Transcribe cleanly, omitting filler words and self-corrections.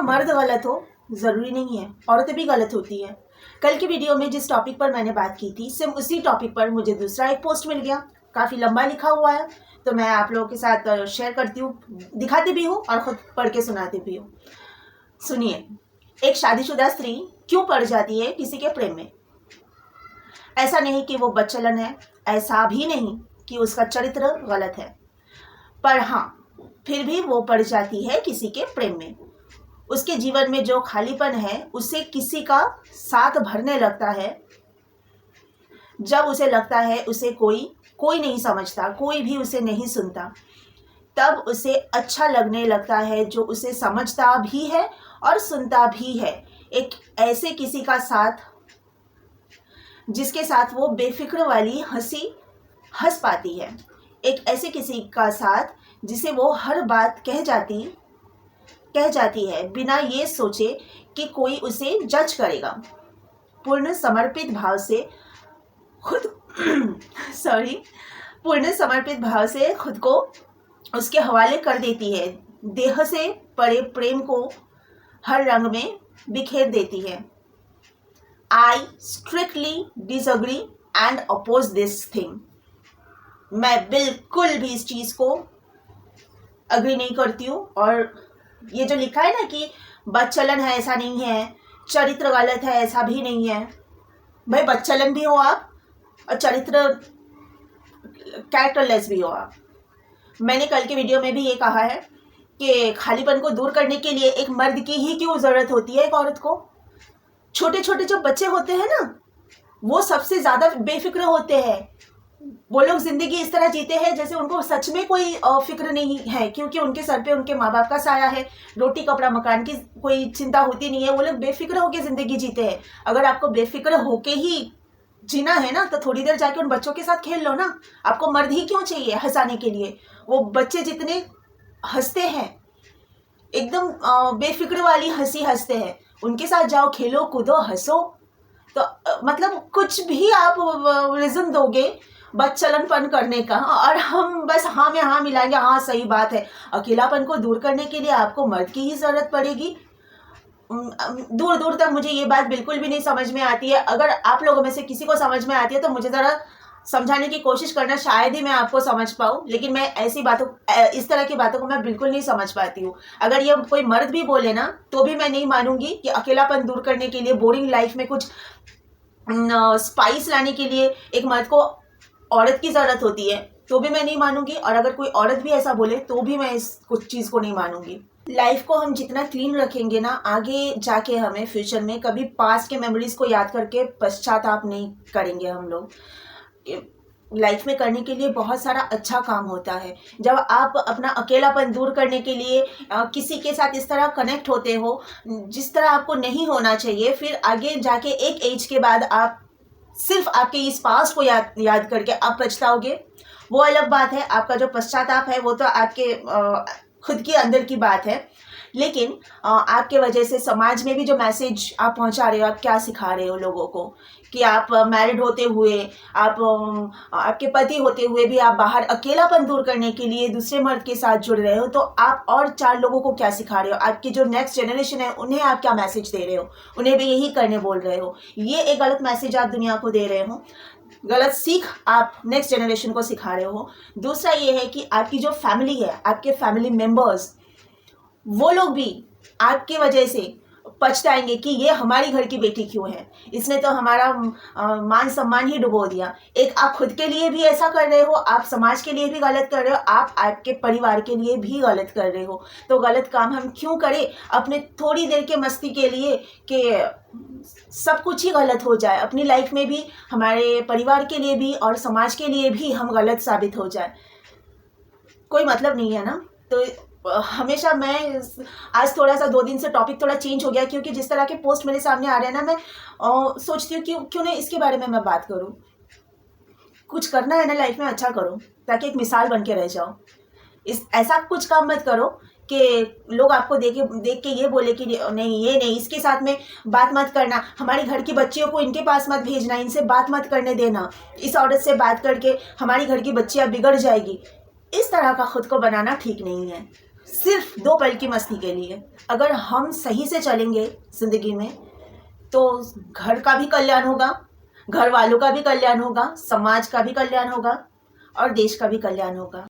मर्द गलत हो ज़रूरी नहीं है, औरतें भी गलत होती हैं। कल की वीडियो में जिस टॉपिक पर मैंने बात की थी, सेम उसी टॉपिक पर मुझे दूसरा एक पोस्ट मिल गया, काफ़ी लंबा लिखा हुआ है, तो मैं आप लोगों के साथ शेयर करती हूँ, दिखाती भी हूँ और ख़ुद पढ़ के सुनाती भी हूँ। सुनिए, एक शादीशुदा स्त्री क्यों पड़ जाती है किसी के प्रेम में। ऐसा नहीं कि वो बदचलन है, ऐसा भी नहीं कि उसका चरित्र गलत है, पर हाँ, फिर भी वो पड़ जाती है किसी के प्रेम में। उसके जीवन में जो खालीपन है उसे किसी का साथ भरने लगता है। जब उसे लगता है उसे कोई नहीं समझता, कोई भी उसे नहीं सुनता, तब उसे अच्छा लगने लगता है जो उसे समझता भी है और सुनता भी है। एक ऐसे किसी का साथ जिसके साथ वो बेफिक्र वाली हंसी हंस पाती है। एक ऐसे किसी का साथ जिसे वो हर बात कह जाती है बिना ये सोचे कि कोई उसे जज करेगा। पूर्ण समर्पित भाव से खुद को उसके हवाले कर देती है। देह से परे प्रेम को हर रंग में बिखेर देती है। I strictly disagree and oppose this thing। मैं बिल्कुल भी इस चीज़ को अग्री नहीं करती हूँ। और ये जो लिखा है ना कि बदचलन है, ऐसा नहीं है, चरित्र गलत है, ऐसा भी नहीं है। भाई बदचलन भी हो आप और चरित्र कैरेक्टरलेस भी हो आप। मैंने कल के वीडियो में भी ये कहा है कि खालीपन को दूर करने के लिए एक मर्द की ही क्यों ज़रूरत होती है एक औरत को। छोटे छोटे जो बच्चे होते हैं ना, वो सबसे ज़्यादा बेफिक्र होते हैं। वो लोग ज़िंदगी इस तरह जीते हैं जैसे उनको सच में कोई फिक्र नहीं है, क्योंकि उनके सर पे उनके माँ बाप का साया है, रोटी कपड़ा मकान की कोई चिंता होती नहीं है। वो लोग बेफिक्र होकर ज़िंदगी जीते हैं। अगर आपको बेफिक्र होके ही जीना है ना, तो थोड़ी देर जाके उन बच्चों के साथ खेल लो ना। आपको मर्द ही क्यों चाहिए हंसाने के लिए। वो बच्चे जितने हंसते हैं, एकदम बेफिक्र वाली हंसी हंसते हैं, उनके साथ जाओ, खेलो कूदो हंसो। तो मतलब कुछ भी आप रीज़न दोगे बदचलनपन करने का, और हम बस हाँ में हाँ मिलाएंगे, हाँ सही बात है। अकेलापन को दूर करने के लिए आपको मर्द की ही ज़रूरत पड़ेगी। दूर दूर तक मुझे ये बात बिल्कुल भी नहीं समझ में आती है। अगर आप लोगों में से किसी को समझ में आती है तो मुझे ज़रा समझाने की कोशिश करना, शायद ही मैं आपको समझ पाऊँ। लेकिन मैं ऐसी बातों, इस तरह की बातों को मैं बिल्कुल नहीं समझ पाती हूँ। अगर ये कोई मर्द भी बोले ना, तो भी मैं नहीं मानूंगी कि अकेलापन दूर करने के लिए, बोरिंग लाइफ में कुछ स्पाइस लाने के लिए एक मर्द को औरत की ज़रूरत होती है, तो भी मैं नहीं मानूंगी। और अगर कोई औरत भी ऐसा बोले तो भी मैं इस कुछ चीज़ को नहीं मानूंगी। लाइफ को हम जितना क्लीन रखेंगे ना, आगे जाके हमें फ्यूचर में कभी पास्ट के मेमोरीज को याद करके पश्चाताप नहीं करेंगे। हम लोग लाइफ में करने के लिए बहुत सारा अच्छा काम होता है। जब आप अपना अकेलापन दूर करने के लिए किसी के साथ इस तरह कनेक्ट होते हो जिस तरह आपको नहीं होना चाहिए, फिर आगे जाके एक एज के बाद आप सिर्फ आपके इस पास्ट को याद करके आप पछताओगे, वो अलग बात है। आपका जो पश्चाताप है वो तो आपके खुद के अंदर की बात है। लेकिन आपके वजह से समाज में भी जो मैसेज आप पहुंचा रहे हो, आप क्या सिखा रहे हो लोगों को कि आप मैरिड होते हुए, आप आपके पति होते हुए भी आप बाहर अकेलापन दूर करने के लिए दूसरे मर्द के साथ जुड़ रहे हो, तो आप और 4 लोगों को क्या सिखा रहे हो। आपकी जो नेक्स्ट जनरेशन है उन्हें आप क्या मैसेज दे रहे हो, उन्हें भी यही करने बोल रहे हो। ये एक गलत मैसेज आप दुनिया को दे रहे हो, गलत सीख आप नेक्स्ट जनरेशन को सिखा रहे हो। दूसरा ये है कि आपकी जो फैमिली है, आपके फैमिली मेम्बर्स, वो लोग भी आपके वजह से पछताएंगे कि ये हमारी घर की बेटी क्यों है, इसने तो हमारा मान सम्मान ही डुबो दिया। एक आप खुद के लिए भी ऐसा कर रहे हो, आप समाज के लिए भी गलत कर रहे हो, आप आपके परिवार के लिए भी गलत कर रहे हो। तो गलत काम हम क्यों करें अपने थोड़ी देर के मस्ती के लिए कि सब कुछ ही गलत हो जाए, अपनी लाइफ में भी, हमारे परिवार के लिए भी और समाज के लिए भी हम गलत साबित हो जाए। कोई मतलब नहीं है ना। तो हमेशा मैं आज थोड़ा सा 2 दिन से टॉपिक थोड़ा चेंज हो गया, क्योंकि जिस तरह के पोस्ट मेरे सामने आ रहे हैं ना, मैं सोचती हूँ क्यों नहीं इसके बारे में मैं बात करूँ। कुछ करना है ना लाइफ में, अच्छा करो ताकि एक मिसाल बन के रह जाओ। ऐसा कुछ काम मत करो कि लोग आपको देख के ये बोले कि नहीं, ये नहीं, इसके साथ में बात मत करना, हमारे घर की बच्चियों को इनके पास मत भेजना, इनसे बात मत करने देना, इस औरत से बात करके हमारी घर की बच्चियाँ बिगड़ जाएगी। इस तरह का खुद को बनाना ठीक नहीं है। सिर्फ 2 पल की मस्ती के लिए। अगर हम सही से चलेंगे ज़िंदगी में तो घर का भी कल्याण होगा, घर वालों का भी कल्याण होगा, समाज का भी कल्याण होगा और देश का भी कल्याण होगा।